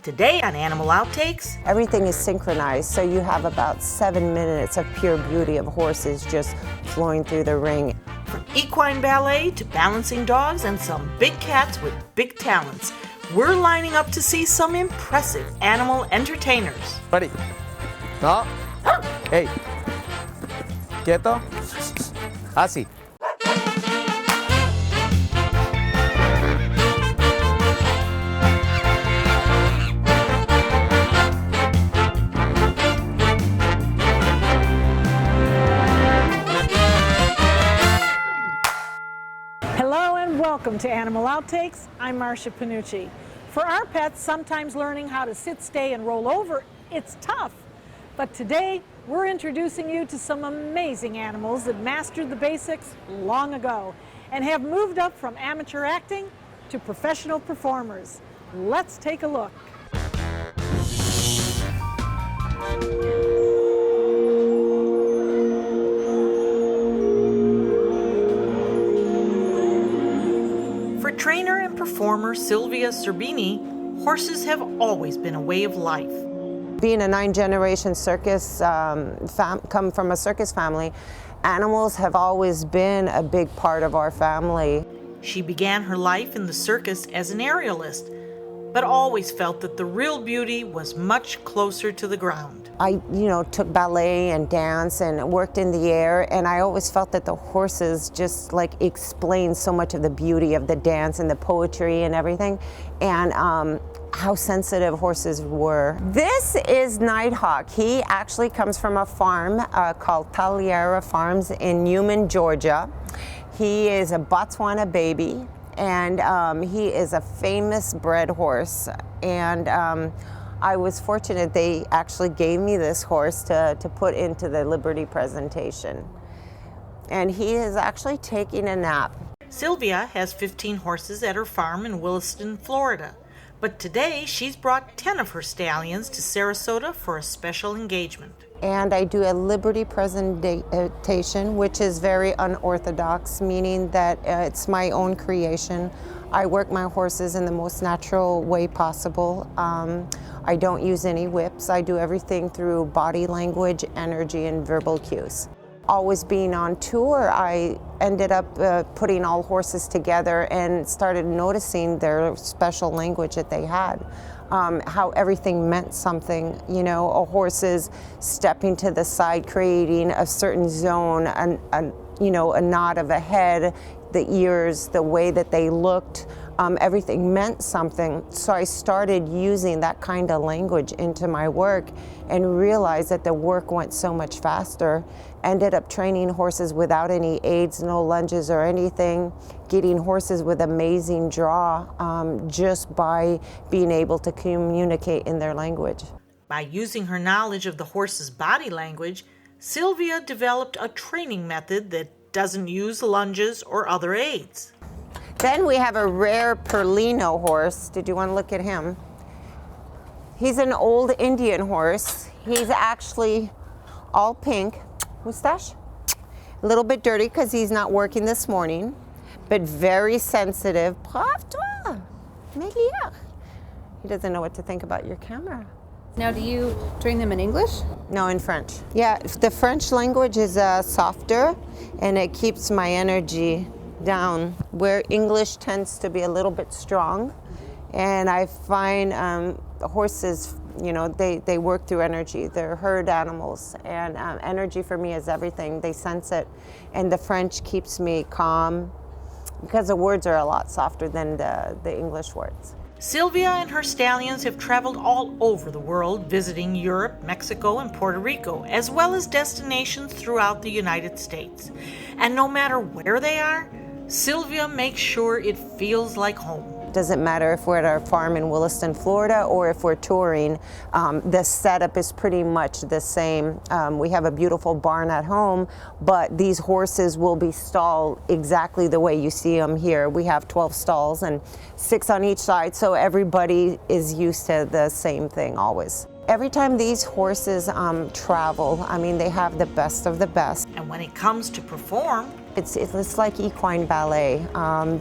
Today on Animal Outtakes, everything is synchronized, so you have about 7 minutes of pure beauty of horses just flowing through the ring. From equine ballet to balancing dogs and some big cats with big talents, we're lining up to see some impressive animal entertainers. Ready? No. Hey. Quieto. Así. Hello and welcome to Animal Outtakes. I'm Marsha, Panuce. For our pets, sometimes learning how to sit, stay, and roll over, it's tough. But today, we're introducing you to some amazing animals that mastered the basics long ago and have moved up from amateur acting to professional performers. Let's take a look. For trainer and performer Sylvia Serbini, horses have always been a way of life. Being a 9-generation circus, come from a circus family, animals have always been a big part of our family. She began her life in the circus as an aerialist, but always felt that the real beauty was much closer to the ground. I, took ballet and dance and worked in the air, and I always felt that the horses just explained so much of the beauty of the dance and the poetry and everything, and how sensitive horses were. This is Nighthawk. He actually comes from a farm called Taliera Farms in Newman, Georgia. He is a Botswana baby, and he is a famous bred horse. And I was fortunate they actually gave me this horse to put into the Liberty presentation. And he is actually taking a nap. Sylvia has 15 horses at her farm in Williston, Florida. But today, she's brought 10 of her stallions to Sarasota for a special engagement. And I do a Liberty presentation, which is very unorthodox, meaning that it's my own creation. I work my horses in the most natural way possible. I don't use any whips. I do everything through body language, energy, and verbal cues. Always being on tour, I ended up putting all horses together and started noticing their special language that they had, how everything meant something. A horse is stepping to the side, creating a certain zone, a nod of a head, the ears, the way that they looked. Everything meant something. So I started using that kind of language into my work and realized that the work went so much faster. Ended up training horses without any aids, no lunges or anything, getting horses with amazing draw just by being able to communicate in their language. By using her knowledge of the horse's body language, Sylvia developed a training method that doesn't use lunges or other aids. Then we have a rare Perlino horse. Did you want to look at him? He's an old Indian horse. He's actually all pink. Mustache? A little bit dirty because he's not working this morning, but very sensitive. He doesn't know what to think about your camera. Now, do you train them in English? No, in French. Yeah, the French language is softer, and it keeps my energy down, where English tends to be a little bit strong. And I find horses, they work through energy. They're herd animals, and energy for me is everything. They sense it, and the French keeps me calm because the words are a lot softer than the English words. Sylvia and her stallions have traveled all over the world, visiting Europe, Mexico, and Puerto Rico, as well as destinations throughout the United States. And no matter where they are, Sylvia makes sure it feels like home. Doesn't matter if we're at our farm in Williston, Florida, or if we're touring, the setup is pretty much the same. We have a beautiful barn at home, but these horses will be stalled exactly the way you see them here. We have 12 stalls and 6 on each side, so everybody is used to the same thing always. Every time these horses travel, they have the best of the best. And when it comes to perform, It's like equine ballet.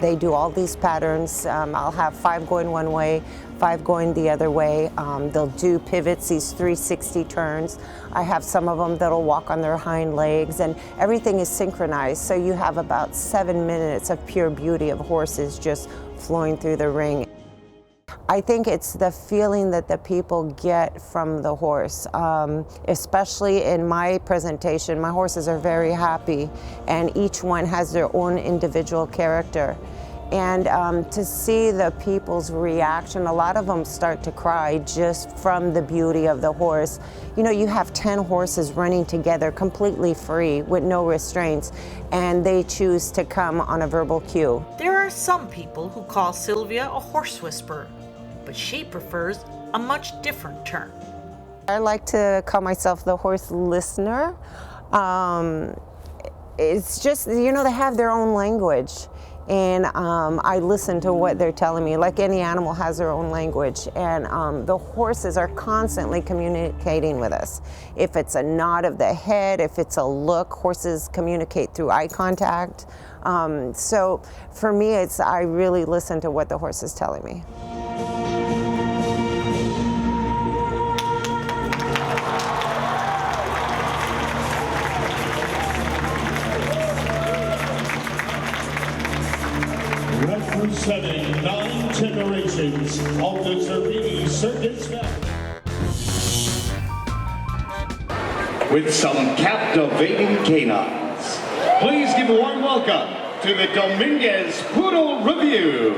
They do all these patterns. I'll have 5 going one way, 5 going the other way. They'll do pivots, these 360 turns. I have some of them that'll walk on their hind legs, and everything is synchronized. So you have about 7 minutes of pure beauty of horses just flowing through the ring. I think it's the feeling that the people get from the horse, especially in my presentation. My horses are very happy, and each one has their own individual character. And to see the people's reaction, a lot of them start to cry just from the beauty of the horse. You know, you have 10 horses running together completely free with no restraints, and they choose to come on a verbal cue. There are some people who call Sylvia a horse whisperer, but she prefers a much different term. I like to call myself the horse listener. It's just, you know, they have their own language. And I listen to what they're telling me, like any animal has their own language. And the horses are constantly communicating with us. If it's a nod of the head, if it's a look, horses communicate through eye contact. So for me, I really listen to what the horse is telling me. Representing 9 generations of the Zerbini Circus family. With some captivating canines. Please give a warm welcome to the Dominguez Poodle Review.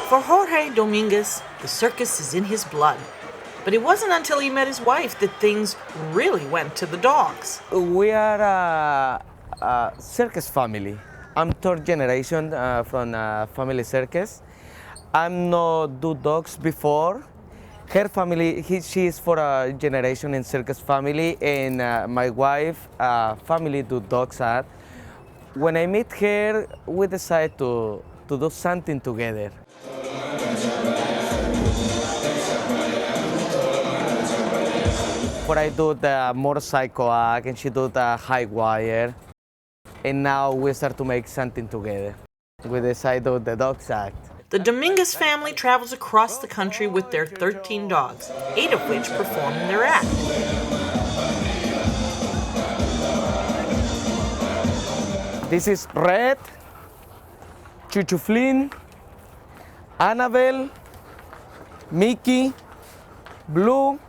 For Jorge Dominguez, the circus is in his blood. But it wasn't until he met his wife that things really went to the dogs. We are a circus family. I'm third generation from family circus. I'm not do dogs before. Her family, she is for a generation in circus family, and my wife family do dogs at. When I meet her, we decide to do something together. But I do the motorcycle act, and she do the high wire. And now we start to make something together. We decide to do the dogs act. The Dominguez family travels across the country with their 13 dogs, 8 of which perform in their act. This is Red, Chuchu Flynn, Annabelle, Mickey, Blue,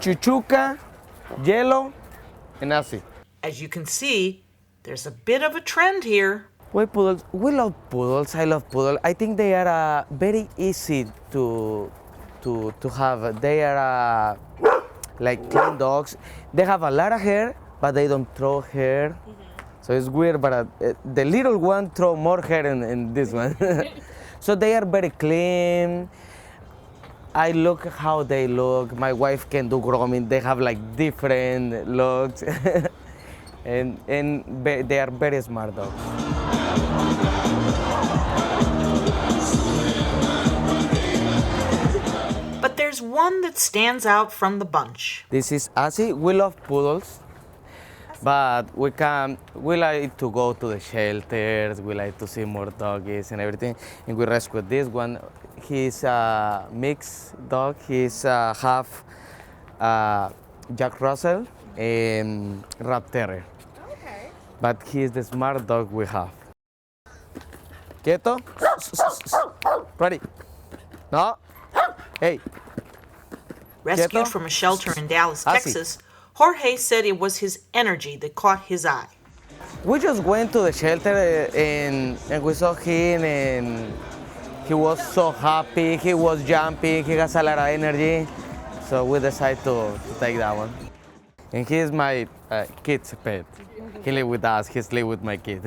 Chuchuca, Yellow, and Asi. As you can see, there's a bit of a trend here. We love poodles. I love poodles. I think they are very easy to have. They are like clean dogs. They have a lot of hair, but they don't throw hair. So it's weird, but the little one throw more hair in this one. So they are very clean. I look how they look. My wife can do grooming. They have like different looks. and they are very smart dogs. But there's one that stands out from the bunch. This is Asi. We love poodles, but we like to go to the shelters. We like to see more doggies and everything. And we rescued this one. He's a mixed dog. He's half Jack Russell and Rat Terrier. Okay. But he's the smart dog we have. Quieto. Ready. No. Hey. Rescued Quieto. from a shelter in Dallas, Asi. Texas, Jorge said it was his energy that caught his eye. We just went to the shelter and we saw him, and he was so happy. He was jumping. He has a lot of energy. So we decided to take that one. And he is my kid's pet. He lives with us. He's live with my kid.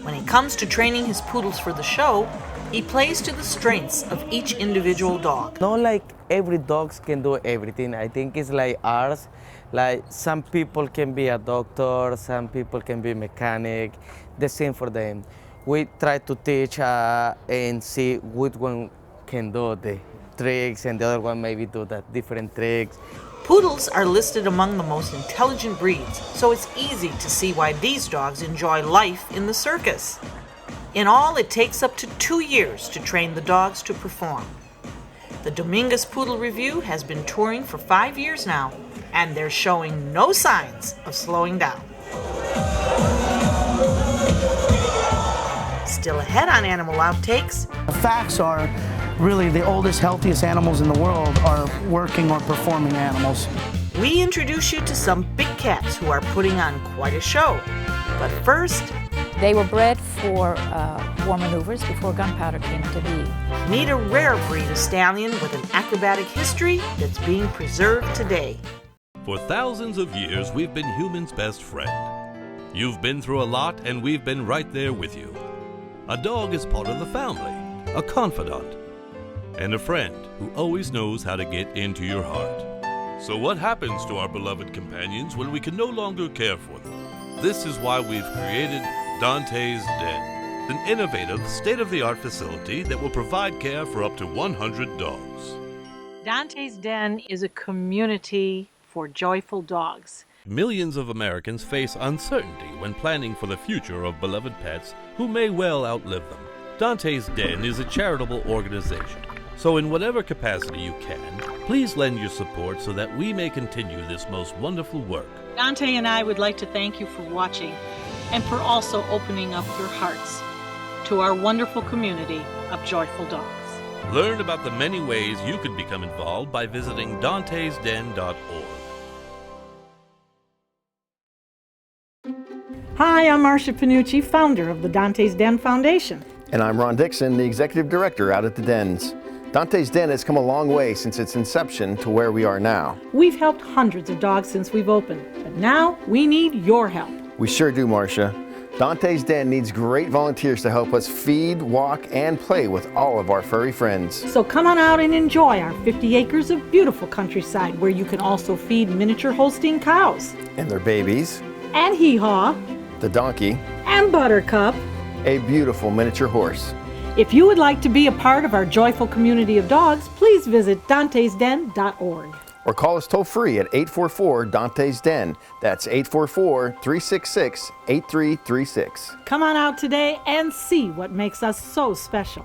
When it comes to training his poodles for the show, he plays to the strengths of each individual dog. Not like every dog can do everything. I think it's like ours. Like some people can be a doctor, some people can be a mechanic. The same for them. We try to teach and see which one can do the tricks, and the other one maybe do the different tricks. Poodles are listed among the most intelligent breeds, so it's easy to see why these dogs enjoy life in the circus. In all, it takes up to 2 years to train the dogs to perform. The Dominguez Poodle Review has been touring for 5 years now, and they're showing no signs of slowing down. Still ahead on Animal Outtakes. The facts are really the oldest, healthiest animals in the world are working or performing animals. We introduce you to some big cats who are putting on quite a show. But first, they were bred for war maneuvers before gunpowder came into being. Meet a rare breed of stallion with an acrobatic history that's being preserved today. For thousands of years, we've been humans' best friend. You've been through a lot, and we've been right there with you. A dog is part of the family, a confidant, and a friend who always knows how to get into your heart. So what happens to our beloved companions when we can no longer care for them? This is why we've created Dante's Den, an innovative, state-of-the-art facility that will provide care for up to 100 dogs. Dante's Den is a community for joyful dogs. Millions of Americans face uncertainty when planning for the future of beloved pets who may well outlive them. Dante's Den is a charitable organization, so in whatever capacity you can, please lend your support so that we may continue this most wonderful work. Dante and I would like to thank you for watching and for also opening up your hearts to our wonderful community of joyful dogs. Learn about the many ways you could become involved by visiting dantesden.org. Hi, I'm Marsha Panuce, founder of the Dante's Den Foundation. And I'm Ron Dixon, the Executive Director out at the Dens. Dante's Den has come a long way since its inception to where we are now. We've helped hundreds of dogs since we've opened, but now we need your help. We sure do, Marsha. Dante's Den needs great volunteers to help us feed, walk, and play with all of our furry friends. So come on out and enjoy our 50 acres of beautiful countryside where you can also feed miniature Holstein cows. And their babies. And Hee-Haw. The donkey. And Buttercup. A beautiful miniature horse. If you would like to be a part of our joyful community of dogs, please visit dantesden.org. Or call us toll-free at 844-DANTES-DEN. That's 844-366-8336. Come on out today and see what makes us so special.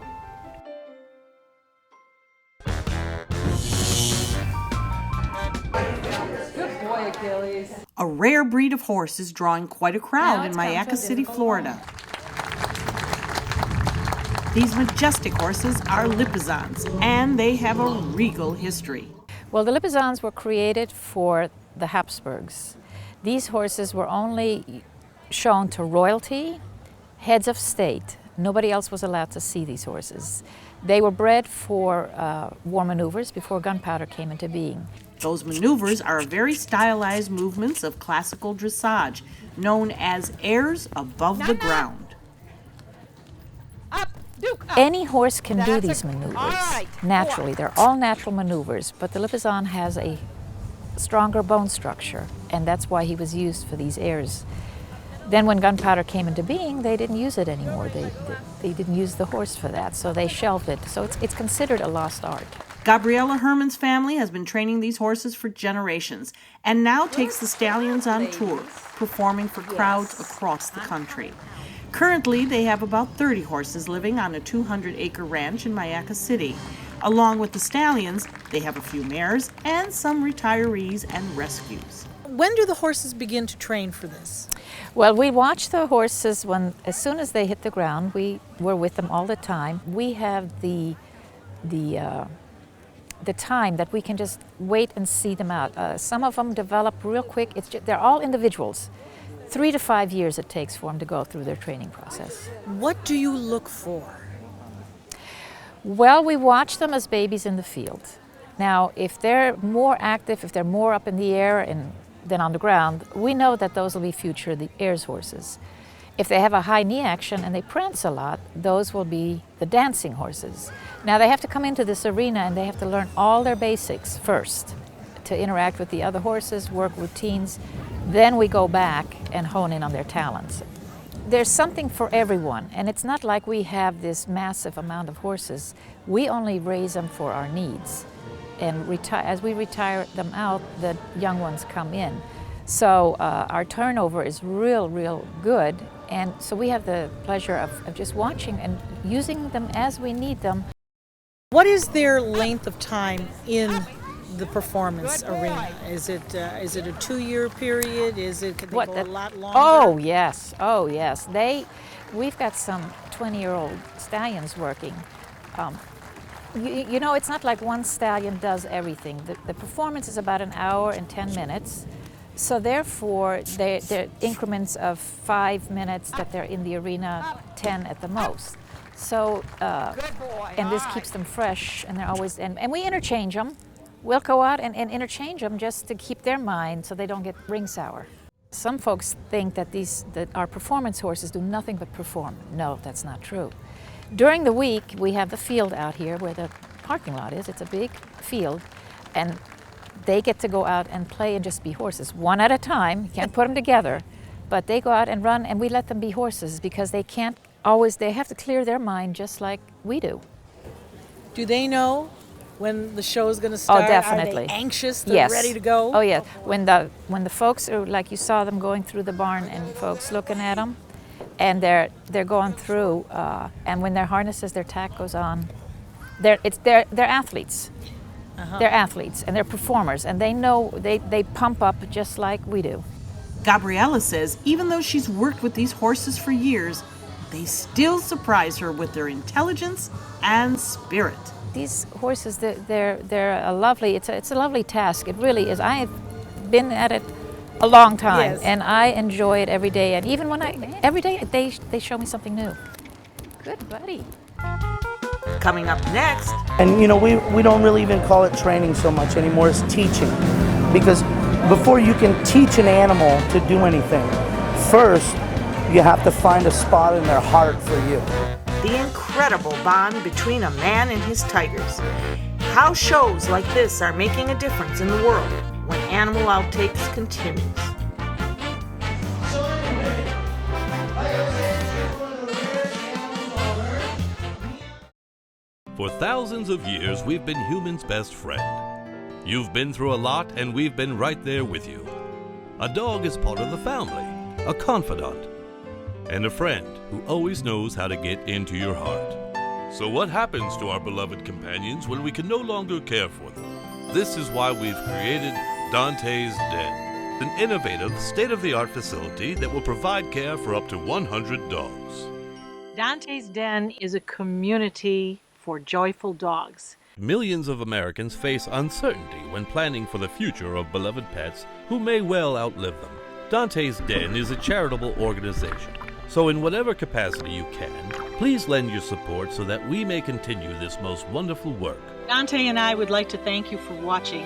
Good boy, Achilles. A rare breed of horse is drawing quite a crowd in Mayaca City, Florida. These majestic horses are Lipizans, and they have a regal history. Well, the Lipizans were created for the Habsburgs. These horses were only shown to royalty, heads of state. Nobody else was allowed to see these horses. They were bred for war maneuvers before gunpowder came into being. Those maneuvers are very stylized movements of classical dressage, known as airs above the ground. Any horse can do these maneuvers naturally. They're all natural maneuvers, but the Lipizan has a stronger bone structure, and that's why he was used for these airs. Then when gunpowder came into being, they didn't use it anymore. They didn't use the horse for that, so they shelved it. So it's considered a lost art. Gabriella Herman's family has been training these horses for generations and now takes the stallions on tour, performing for crowds across the country. Currently, they have about 30 horses living on a 200-acre ranch in Mayaca City. Along with the stallions, they have a few mares and some retirees and rescues. When do the horses begin to train for this? Well, we watch the horses as soon as they hit the ground. We were with them all the time. We have the time that we can just wait and see them out. Some of them develop real quick. They're all individuals. 3 to 5 years it takes for them to go through their training process. What do you look for? Well, we watch them as babies in the field. Now, if they're more active, if they're more up in the air than on the ground, we know that those will be future the airs horses. If they have a high knee action and they prance a lot, those will be the dancing horses. Now, they have to come into this arena and they have to learn all their basics first to interact with the other horses, work routines. Then we go back and hone in on their talents. There's something for everyone, and it's not like we have this massive amount of horses. We only raise them for our needs. and as we retire them out, the young ones come in. So our turnover is real good, and so we have the pleasure of just watching and using them as we need them. What is their length of time in the performance arena? Is it a 2-year period? Can they go a lot longer? Oh yes. We've got some 20-year-old stallions working. You know, it's not like one stallion does everything. The performance is about 1 hour and 10 minutes. So therefore, they're increments of 5 minutes that they're in the arena, 10 at the most. So, and this keeps them fresh, and they're always, and we interchange them. We'll go out and interchange them just to keep their mind so they don't get ring sour. Some folks think that our performance horses do nothing but perform. No, that's not true. During the week, we have the field out here where the parking lot is. It's a big field, and they get to go out and play and just be horses, one at a time. You can't put them together, but they go out and run, and we let them be horses because they can't always, they have to clear their mind just like we do. Do they know when the show is going to start? Oh, definitely. Are they anxious? They're ready to go? Oh, yeah. When the folks are, like you saw them going through the barn and folks looking at them, and they're going through, and when their harnesses, their tack goes on, they're athletes. They're athletes and they're performers, and they know they pump up just like we do. Gabriella says even though she's worked with these horses for years, they still surprise her with their intelligence and spirit. These horses, they're a lovely, it's a lovely task. It really is. I have been at it a long time, and I enjoy it every day. And even every day they show me something new. Good buddy. Coming up next. And you know, we don't really even call it training so much anymore, it's teaching. Because before you can teach an animal to do anything, first you have to find a spot in their heart for you. The incredible bond between a man and his tigers. How shows like this are making a difference in the world when Animal Outtakes continues. For thousands of years, we've been humans' best friend. You've been through a lot, and we've been right there with you. A dog is part of the family, a confidant, and a friend who always knows how to get into your heart. So what happens to our beloved companions when we can no longer care for them? This is why we've created Dante's Den, an innovative, state-of-the-art facility that will provide care for up to 100 dogs. Dante's Den is a community for joyful dogs. Millions of Americans face uncertainty when planning for the future of beloved pets who may well outlive them. Dante's Den is a charitable organization, so in whatever capacity you can, please lend your support so that we may continue this most wonderful work. Dante and I would like to thank you for watching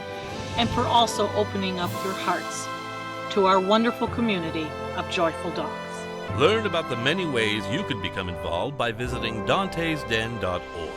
and for also opening up your hearts to our wonderful community of joyful dogs. Learn about the many ways you could become involved by visiting dantesden.org.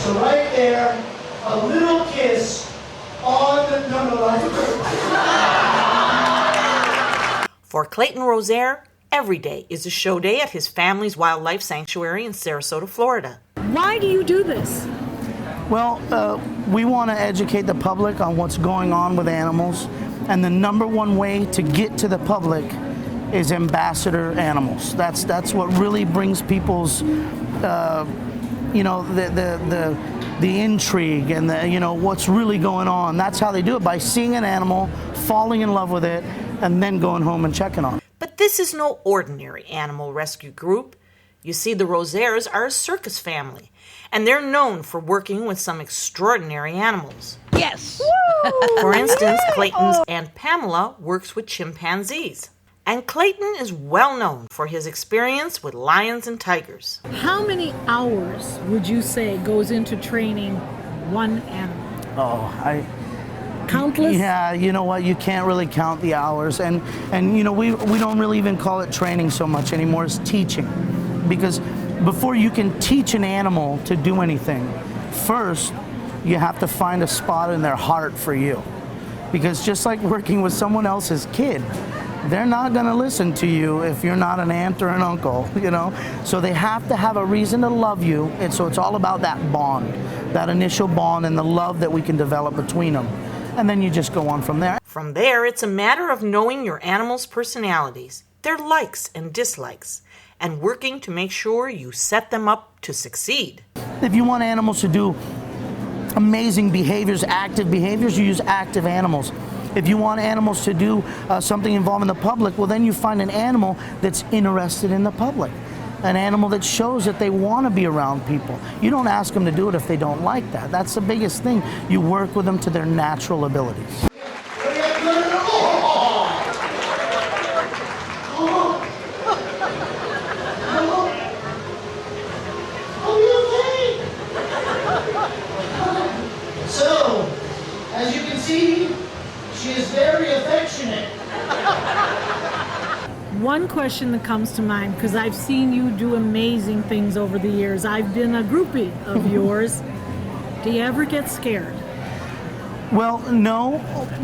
So right there, a little kiss on the For Clayton Rosaire, every day is a show day at his family's wildlife sanctuary in Sarasota, Florida. Why do you do this? Well, we want to educate the public on what's going on with animals, and the number one way to get to the public is ambassador animals. That's what really brings people's, the intrigue and what's really going on. That's how they do it, by seeing an animal, falling in love with it, and then going home and checking on it. But this is no ordinary animal rescue group. You see, the Rosaires are a circus family, and they're known for working with some extraordinary animals. Yes! For instance, Clayton's Aunt Pamela works with chimpanzees. And Clayton is well known for his experience with lions and tigers. How many hours would you say goes into training one animal? Countless? Yeah, you know what? You can't really count the hours, and we don't really even call it training so much anymore. It's teaching, because before you can teach an animal to do anything, first you have to find a spot in their heart for you. Because just like working with someone else's kid, they're not going to listen to you if you're not an aunt or an uncle, So they have to have a reason to love you, and so it's all about that bond, that initial bond and the love that we can develop between them. And then you just go on from there. From there, it's a matter of knowing your animal's personalities, their likes and dislikes, and working to make sure you set them up to succeed. If you want animals to do amazing behaviors, active behaviors, you use active animals. If you want animals to do something involving the public, well, then you find an animal that's interested in the public. An animal that shows that they want to be around people. You don't ask them to do it if they don't like that. That's the biggest thing. You work with them to their natural abilities. So, as you can see, she is very affectionate. One question that comes to mind, because I've seen you do amazing things over the years. I've been a groupie of yours. Do you ever get scared? Well, no,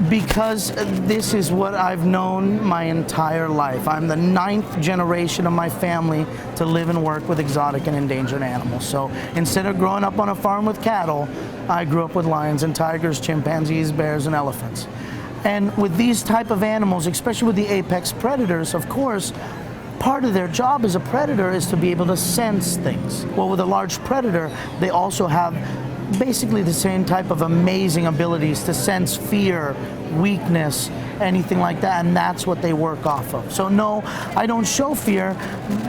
because this is what I've known my entire life. I'm the 9th generation of my family to live and work with exotic and endangered animals. So instead of growing up on a farm with cattle, I grew up with lions and tigers, chimpanzees, bears, and elephants. And with these type of animals, especially with the apex predators, of course, part of their job as a predator is to be able to sense things. Well, with a large predator, they also have basically the same type of amazing abilities to sense fear, weakness, anything like that, and that's what they work off of. So no, I don't show fear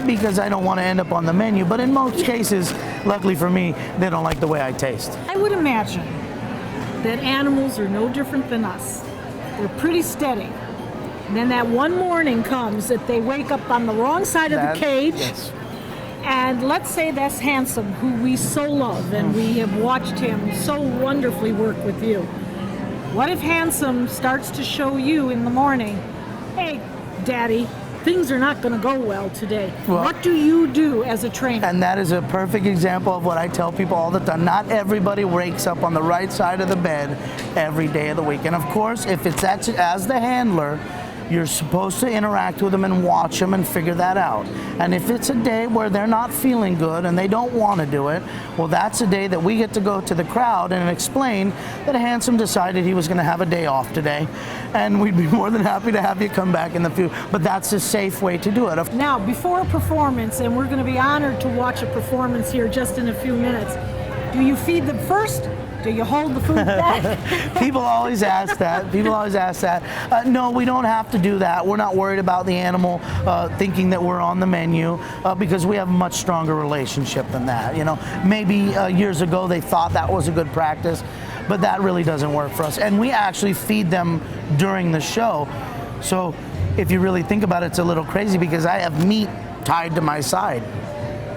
because I don't want to end up on the menu, but in most cases, luckily for me, they don't like the way I taste. I would imagine that animals are no different than us. They're pretty steady. And then that one morning comes that they wake up on the wrong side of the cage. Yes. And let's say that's Handsome, who we so love, and we have watched him so wonderfully work with you. What if Handsome starts to show you in the morning, hey, Daddy, things are not going to go well today. Well, what do you do as a trainer? And that is a perfect example of what I tell people all the time. Not everybody wakes up on the right side of the bed every day of the week. And of course, if it's as the handler, you're supposed to interact with them and watch them and figure that out. And if it's a day where they're not feeling good and they don't want to do it, well, that's a day that we get to go to the crowd and explain that Handsome decided he was going to have a day off today. And we'd be more than happy to have you come back in the future. But that's a safe way to do it. Now, before a performance, and we're going to be honored to watch a performance here just in a few minutes, do you feed them first? Do you hold the food back? People always ask that. No, we don't have to do that. We're not worried about the animal thinking that we're on the menu because we have a much stronger relationship than that. Maybe years ago they thought that was a good practice, but that really doesn't work for us. And we actually feed them during the show. So if you really think about it, it's a little crazy because I have meat tied to my side.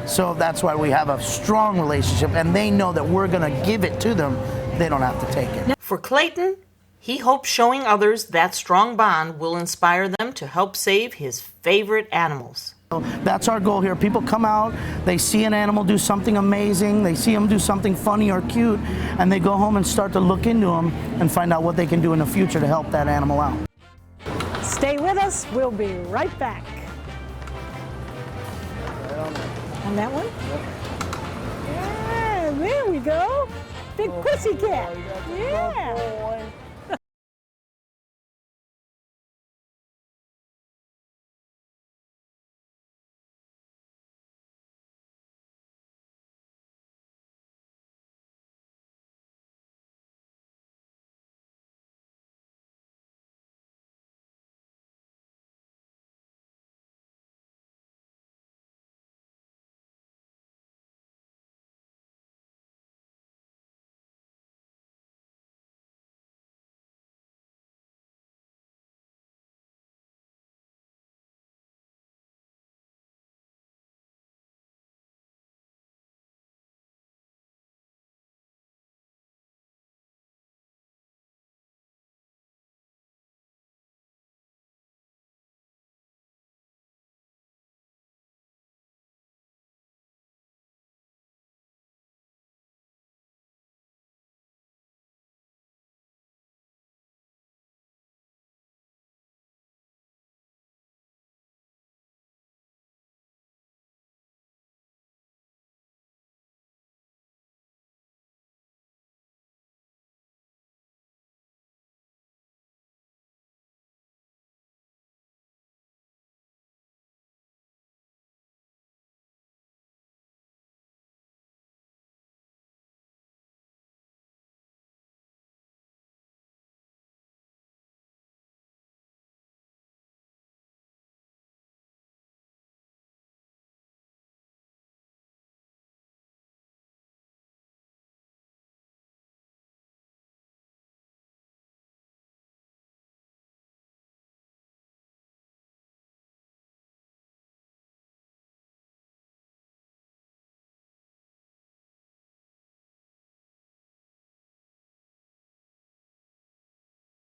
So that's why we have a strong relationship, and they know that we're going to give it to them. They don't have to take it. For Clayton, he hopes showing others that strong bond will inspire them to help save his favorite animals. That's our goal here. People come out, they see an animal do something amazing, they see them do something funny or cute, and they go home and start to look into them and find out what they can do in the future to help that animal out. Stay with us. We'll be right back. On that one? Yeah, there we go. Big pussycat. Yeah.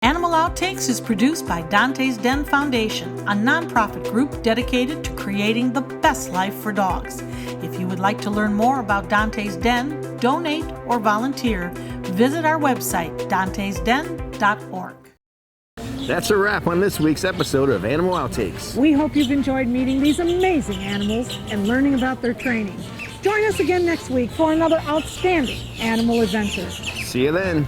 Animal Outtakes is produced by Dante's Den Foundation, a nonprofit group dedicated to creating the best life for dogs. If you would like to learn more about Dante's Den, donate, or volunteer, visit our website, dantesden.org. That's a wrap on this week's episode of Animal Outtakes. We hope you've enjoyed meeting these amazing animals and learning about their training. Join us again next week for another outstanding animal adventure. See you then.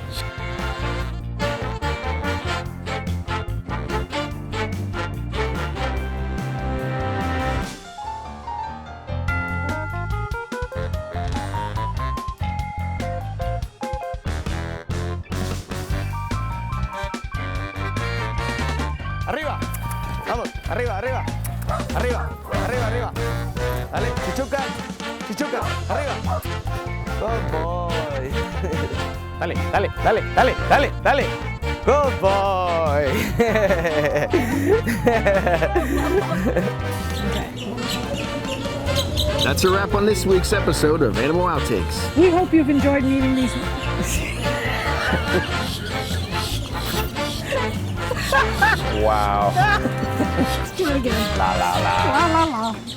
Arriba, vamos, arriba, arriba, arriba, arriba, arriba. Dale, chichuca, chichuca, arriba. Good boy. Dale, dale, dale, dale, dale, dale. Good boy. That's a wrap on this week's episode of Animal Outtakes. We hope you've enjoyed meeting these. Wow. Let's do it again. La la la. La la la.